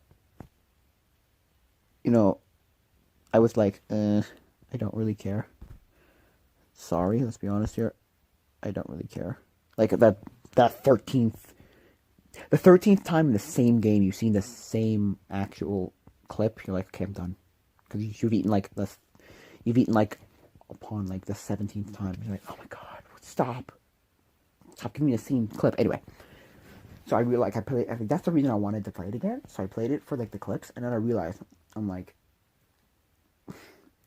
I was like, I don't really care. Sorry, let's be honest here. I don't really care. Like that 13th the 13th time in the same game you've seen the same actual clip, you're like, okay, I'm done. Because you've eaten like upon like the 17th time, you're like, oh my god, stop giving me the same clip. Anyway, so I realized I think that's the reason I wanted to play it again. So I played it for like the clips, and then I realized, I'm like,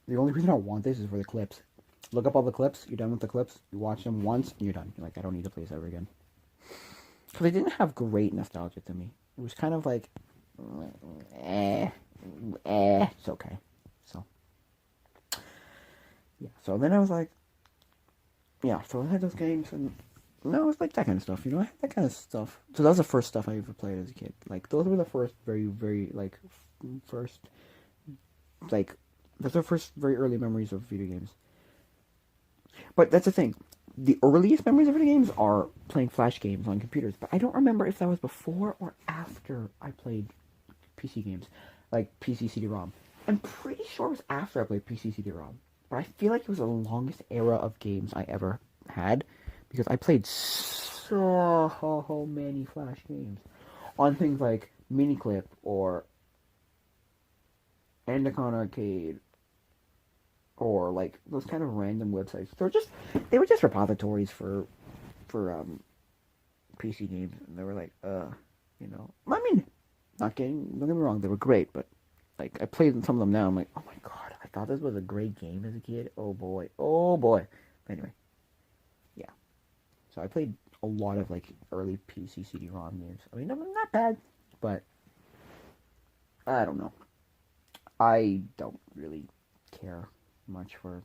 the only reason I want this is for the clips. Look up all the clips, you're done with the clips, you watch them once, and you're done. You're like, I don't need to play this ever again. Because they didn't have great nostalgia to me. It was kind of like, it's okay. So, yeah. So then I was like, yeah. So I had those games, and no, it was like that kind of stuff. I had that kind of stuff. So that was the first stuff I ever played as a kid. Like those were the first very, very that's the first very early memories of video games. But that's the thing. The earliest memories of video games are playing Flash games on computers, but I don't remember if that was before or after I played PC games, like PC CD-ROM. I'm pretty sure it was after I played PC CD-ROM, but I feel like it was the longest era of games I ever had, because I played so many Flash games on things like Miniclip or Endicon Arcade, or like those kind of random websites. They were just repositories for PC games, and they were like, I mean, don't get me wrong, they were great, but like I played some of them now, I'm like, oh my god, I thought this was a great game as a kid. Oh boy. But anyway, yeah. So I played a lot of like early PC CD-ROM games. I mean, not bad, but I don't know. I don't really care much for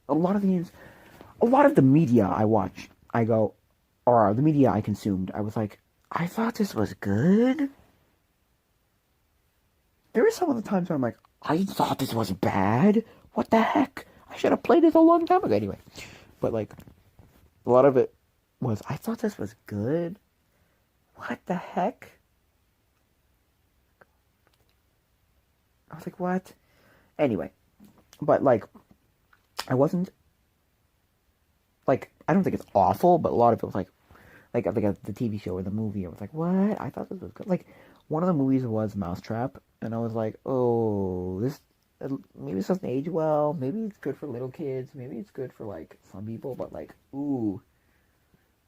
a lot of the games. A lot of the media I watch, or the media I consumed, I was like, I thought this was good. There are some of the times where I'm like, I thought this was bad. What the heck? I should have played this a long time ago. Anyway, but like, a lot of it was, I thought this was good. What the heck? I was like, what? Anyway, but like, I wasn't like, I don't think it's awful, but a lot of it was like the TV show or the movie. I was like, what? I thought this was good. Like, one of the movies was Mousetrap, and I was like, oh, this maybe this doesn't age well. Maybe it's good for little kids. Maybe it's good for like some people, but like, ooh,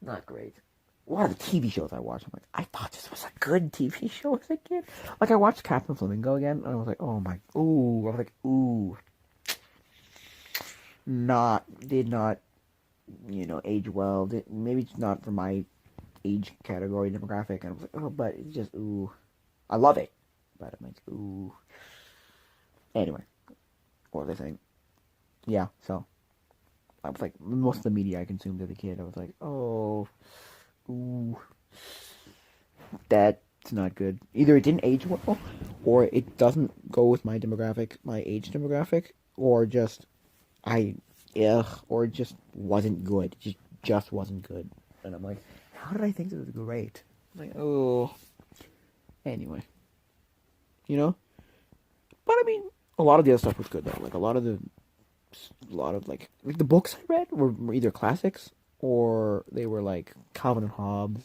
not great. One of the TV shows I watched, I'm like, I thought this was a good TV show as a kid. Like, I watched Captain Flamingo again, and I was like, oh my, ooh, I was like, ooh, did not, age well. Maybe it's not for my age category demographic, and I was like, oh, but it's just, ooh, I love it, but I'm like, ooh. Anyway, what was I saying? Yeah, so I was like, most of the media I consumed as a kid, I was like, oh, ooh, that's not good. Either it didn't age well, or it doesn't go with my demographic, my age demographic, or just or it just wasn't good. It just wasn't good. And I'm like, how did I think this was great? I'm like, oh, anyway, you know. But I mean, a lot of the other stuff was good though. Like a lot of like the books I read were either classics or they were like Calvin and Hobbes,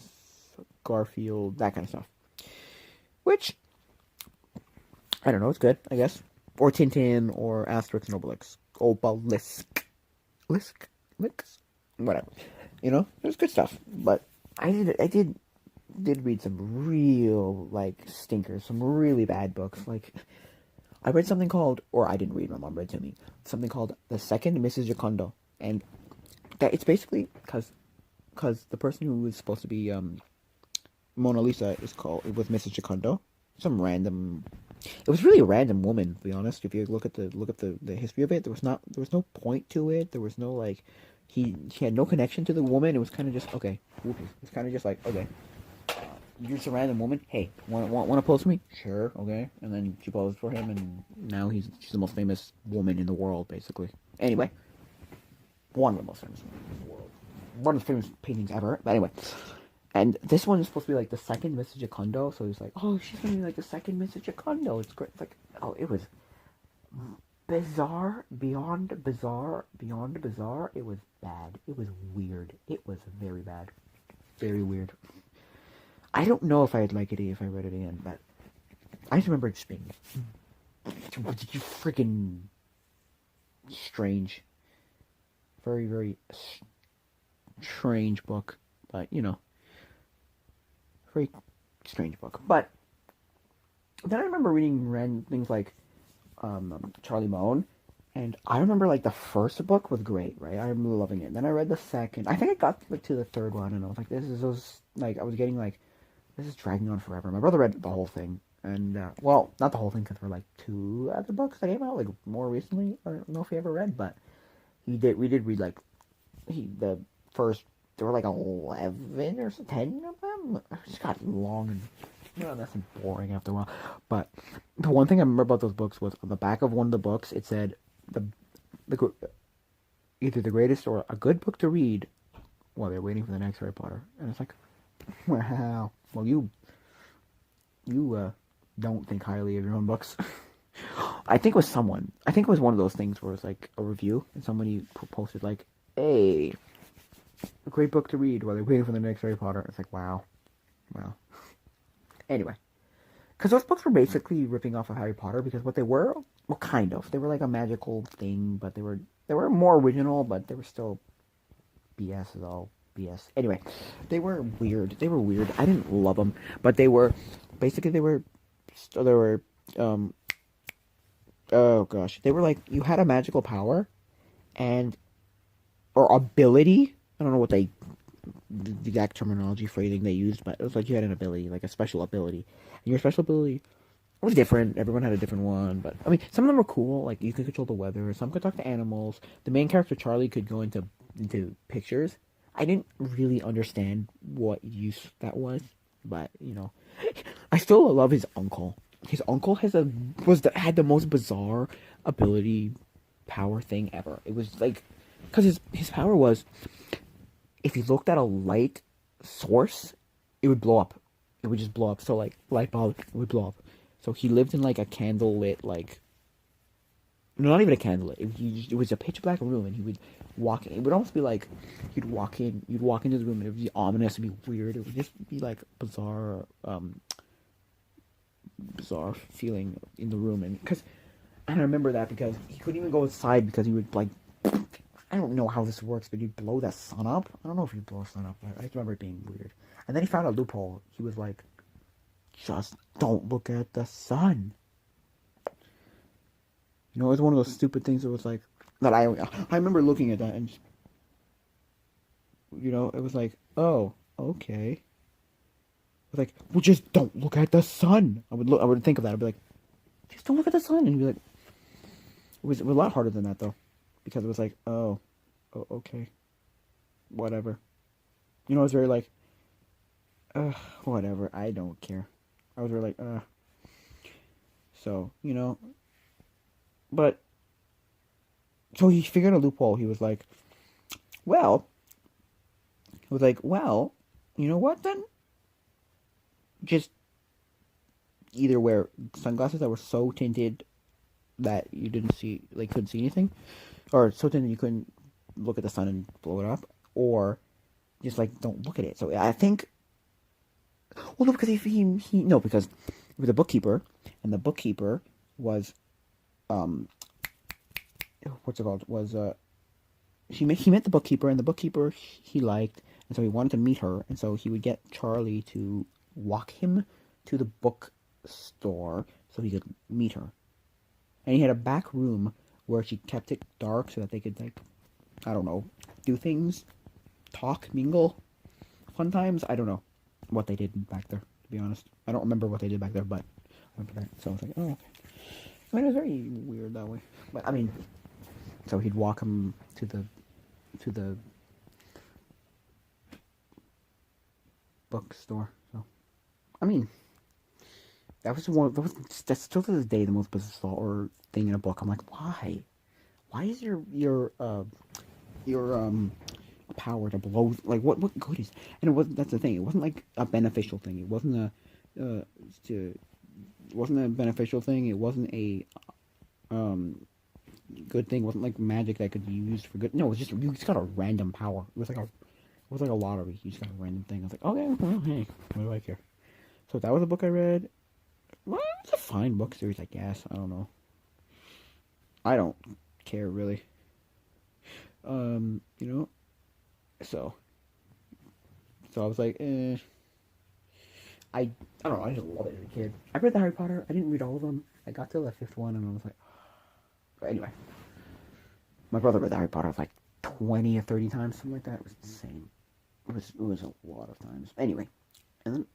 Garfield, that kind of stuff. Which I don't know, it's good, I guess. Or Tintin or Asterix and Lisk, whatever. It was good stuff. But I did read some real like stinkers, some really bad books. Like I read something called, or I didn't read, my mom read to me, something called The Second Mrs. Giocondo, and that it's basically because the person who was supposed to be Mona Lisa it was Mrs. Giocondo, some random. It was really a random woman, to be honest. If you look at the history of it, there was no point to it. There was no like he had no connection to the woman. It was kind of just okay. It's kind of just like okay, you're just a random woman. Hey, want to pose for me? Sure, okay. And then she posed for him, and now she's the most famous woman in the world, basically. Anyway, one of the most famous women in the world. One of the famous paintings ever. But anyway, and this one is supposed to be like the second Mrs. Giocondo, so he's like, oh, she's gonna be like the second Mrs. Giocondo. It's great. It's like, oh, it was bizarre, beyond bizarre, beyond bizarre. It was bad. It was weird. It was very bad. Very weird. I don't know if I'd like it if I read it again, but I just remember it just being freaking strange. Very, very strange book, but very strange book. But then I remember reading things like Charlie Moan, and I remember like the first book was great, right? I remember loving it. Then I read the second. I think I got to the third one, and I was like, I was getting like, this is dragging on forever. My brother read the whole thing, and well, not the whole thing because there were like 2 other books that came out like more recently. I don't know if he ever read, but we did read like the first. There were like 11 or 10 of them. It just got long and that's boring after a while. But the one thing I remember about those books was on the back of one of the books it said the either the greatest or a good book to read while they're waiting for the next Harry Potter. And it's like, wow. Well, you don't think highly of your own books. I think it was someone. I think it was one of those things where it's like a review and somebody posted like, "Hey, a great book to read while they're waiting for the next Harry Potter." It's like, wow. Anyway, because those books were basically ripping off of Harry Potter because what they were, well, kind of, they were like a magical thing, but they were more original, but they were still BS as all BS. Anyway, they were weird. I didn't love them, but they were oh gosh, they were like you had a magical power, or ability. I don't know what the exact terminology phrasing they used, but it was like you had an ability, like a special ability, and your special ability was different. Everyone had a different one, but I mean, some of them were cool. Like you could control the weather. Some could talk to animals. The main character Charlie could go into pictures. I didn't really understand what use that was, but I still love his uncle. His uncle had the most bizarre ability power thing ever. It was like because his power was if he looked at a light source, it would blow up. it would just blow up. So like light bulb would blow up. So he lived in like a candle lit like no, not even a candle lit. It was a pitch black room, and he would walk in. It would almost be like you'd walk into the room, and it would be ominous and be weird. It would just be like bizarre feeling in the room, and I remember that because he couldn't even go outside because he would like. I don't know how this works, but he'd blow the sun up. I don't know if he'd blow the sun up, but I just remember it being weird. And then he found a loophole. He was like, "Just don't look at the sun." You know, it was one of those stupid things that was like that. I remember looking at that and just, you know, it was like, oh, okay. It was like, well, just don't look at the sun. I would think of that. I'd be like, just don't look at the sun, and he'd be like, it was a lot harder than that though, because it was like, oh, okay, whatever. You know, it was very like, whatever. I don't care. I was very like, so you know, but so he figured a loophole. He was like, well, you know what then? Just either wear sunglasses that were so tinted that you didn't see, like, couldn't see anything, or so tinted you couldn't look at the sun and blow it up, or just like don't look at it. So I think, well, no, because he no, because he was a bookkeeper, and the bookkeeper was what's it called was he met the bookkeeper, and the bookkeeper he liked, and so he wanted to meet her, and so he would get Charlie to walk him to the bookstore so he could meet her. And he had a back room where she kept it dark so that they could, like, I don't know, do things, talk, mingle, fun times. I don't know what they did back there, to be honest. I don't remember what they did back there, but I remember that. So I was like, oh, okay. I mean, it was very weird that way. But I mean, so he'd walk him to the bookstore. So I mean, that's still to this day the most bizarre thing in a book. I'm like, why? Why is your power to blow, like, what good is, and it wasn't, that's the thing, it wasn't like a beneficial thing, it wasn't a beneficial thing, it wasn't a good thing, it wasn't like magic that could be used for good. No, it was just, you just got a random power. It was like a lottery. You just got a random thing. I was like, okay, well, hey, what do I care? So that was a book I read. Well, it's a fine book series, I guess. I don't know. I don't care really. You know. So I was like, I don't know. I just love it as a kid. I read the Harry Potter. I didn't read all of them. I got to the fifth one, and I was like, but anyway, my brother read the Harry Potter like 20 or 30 times, something like that. It was insane. It was a lot of times. Anyway, and then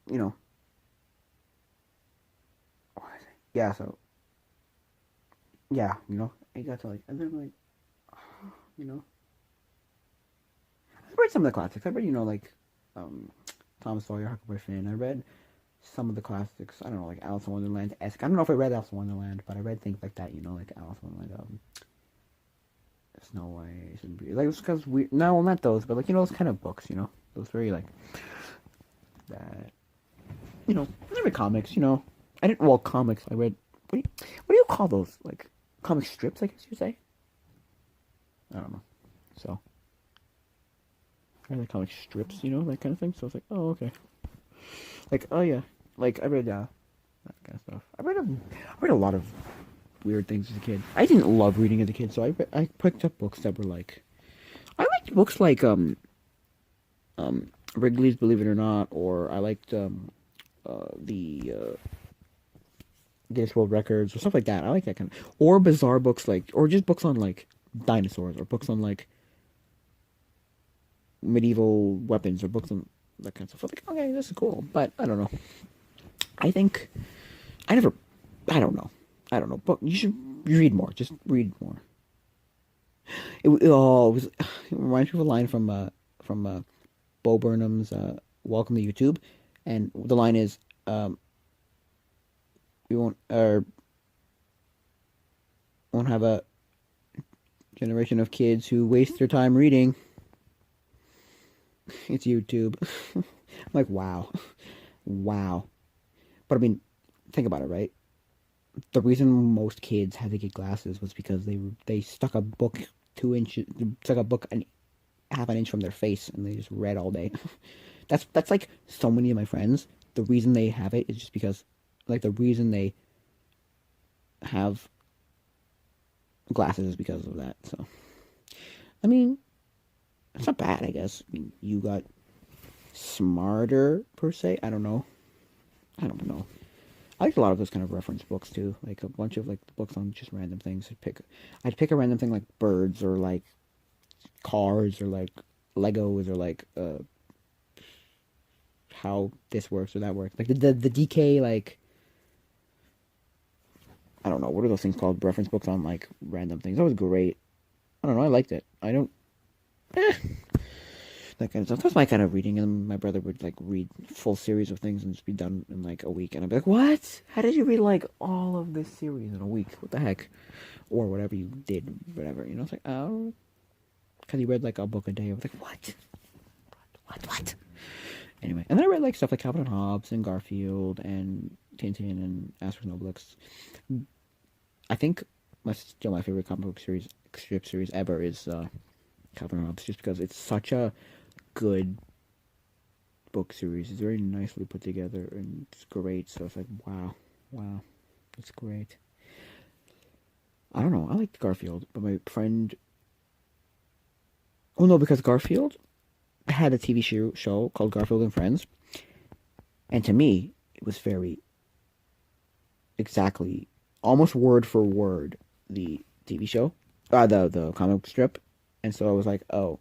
yeah. So yeah, I got to like, and then I'm like, you know, I read some of the classics. I read, like, Thomas Sawyer, Huckleberry Finn. I read some of the classics. I don't know, like Alice in Wonderland-esque. I don't know if I read Alice in Wonderland, but I read things like that, like Alice in Wonderland, Snow White, and like, it's because no, well, not those, but like, those kind of books, those very like that, I read comics, I didn't, well, comics, I read, what do you call those, like, comic strips, I guess you'd say? I don't know, so, I read the comic strips, that kind of thing, so I was like, oh, okay, like, oh yeah, like, I read, that kind of stuff, I read a lot of weird things as a kid. I didn't love reading as a kid, so I picked up books that were like, I liked books like Wrigley's Believe It or Not, or I liked the Guinness World Records or stuff like that. I like that kind of, or bizarre books, like, or just books on like dinosaurs, or books on like medieval weapons, or books on that kind of stuff. I was like, okay, this is cool, but I don't know. I think I never. I don't know. But you should read more. Just read more. It reminds me of a line from Bo Burnham's Welcome to YouTube, and the line is, we won't have a generation of kids who waste their time reading. It's YouTube. I'm like, wow. Wow. But I mean, think about it, right? The reason most kids had to get glasses was because they stuck a book 2 inches, stuck a book an half an inch from their face, and they just read all day. That's like so many of my friends. The reason they have it is just because, like, the reason they have glasses is because of that. So, I mean, it's not bad, I guess. I mean, you got smarter per se. I don't know. I don't know. I like a lot of those kind of reference books too, like a bunch of like books on just random things. I'd pick a random thing like birds or like cars or like Legos or like how this works or that works. Like the DK, like I don't know, what are those things called? Reference books on like random things. That was great. I don't know. I liked it. I don't. Eh, that kind of stuff. That's my kind of reading. And my brother would like read full series of things and just be done in like a week. And I'd be like, "What? How did you read like all of this series in a week? What the heck?" Or whatever you did, whatever. You know, it's like, oh, because he read like a book a day. I was like, what? What? Anyway, and then I read like stuff like Calvin and Hobbes and Garfield and Tintin and Asterix and Obelix. I think still my favorite comic book series, strip series ever is Calvin and Hobbes, just because it's such a good book series. It's very nicely put together and it's great. So it's like, wow, it's great. I don't know. I liked Garfield, but my friend. Oh no, because Garfield had a TV show called Garfield and Friends, and to me, it was very exactly, almost word for word, the TV show, the comic strip, and so I was like, oh.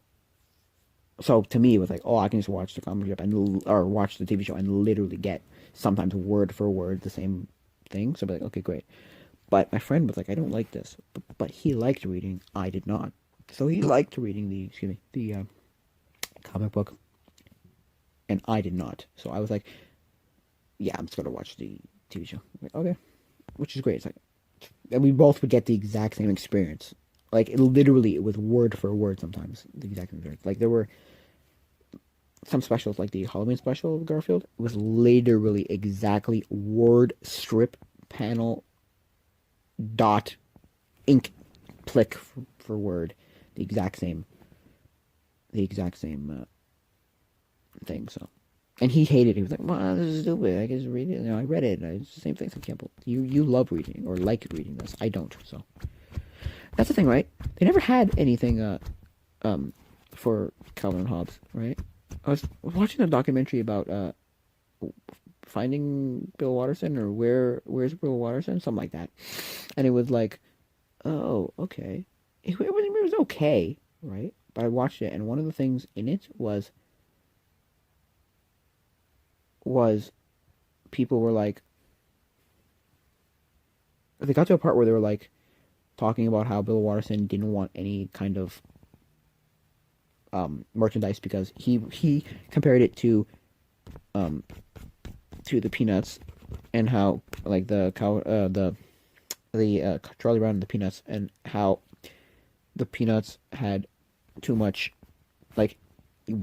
So to me, it was like, oh, I can just watch the comic strip or watch the TV show and literally get sometimes word for word the same thing. So I'd be like, okay, great. But my friend was like, I don't like this, but he liked reading. I did not. So he liked reading the comic book, and I did not. So I was like, yeah, I'm just gonna watch the TV show. I'm like, okay, which is great. It's like, and we both would get the exact same experience. Like it was word for word sometimes the exact same experience. Like there were some specials, like the Halloween special of Garfield, was literally exactly word strip panel dot ink click for word, the exact same thing. So, and he hated it. He was like, "Well, this is stupid. I just read it. You know, I read it. It's the same thing. So I can't believe you love reading or like reading this. I don't. So that's the thing, right? They never had anything for Calvin and Hobbes, right? I was watching a documentary about finding Bill Watterson or where's Bill Watterson, something like that, and it was like, oh, okay, it was okay, right? But I watched it, and one of the things in it was people were like, they got to a part where they were like talking about how Bill Watterson didn't want any kind of merchandise because he compared it to the Peanuts and how like the Charlie Brown and the Peanuts and how the Peanuts had too much like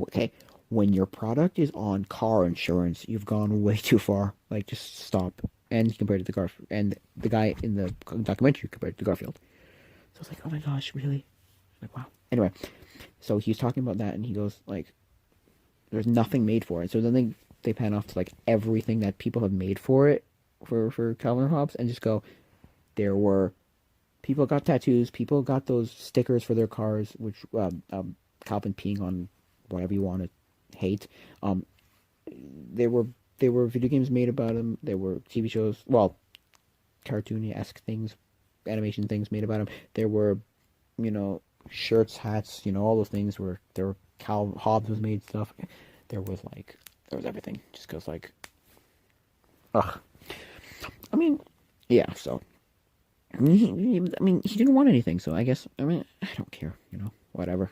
okay, when your product is on car insurance, you've gone way too far. Like just stop. And he compared it to Garfield, and the guy in the documentary compared it to Garfield. So I was like, oh my gosh, really? Like wow. Anyway, so he's talking about that, and he goes like, "There's nothing made for it." So then they pan off to like everything that people have made for it for Calvin and Hobbes, and just go, there were people got tattoos, people got those stickers for their cars, which Calvin peeing on whatever you want to hate. There were video games made about him. There were TV shows, well, cartoony-esque things, animation things made about him. There were, shirts, hats, all those things were there were Hobbes was made stuff. There was everything. Just goes like, ugh. I mean, yeah. So, he didn't want anything. So I guess I don't care. Whatever.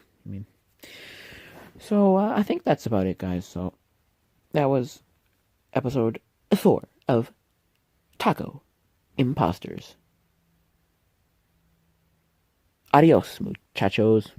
So I think that's about it, guys. So that was episode 4 of Taco Imposters. Adios, muchachos.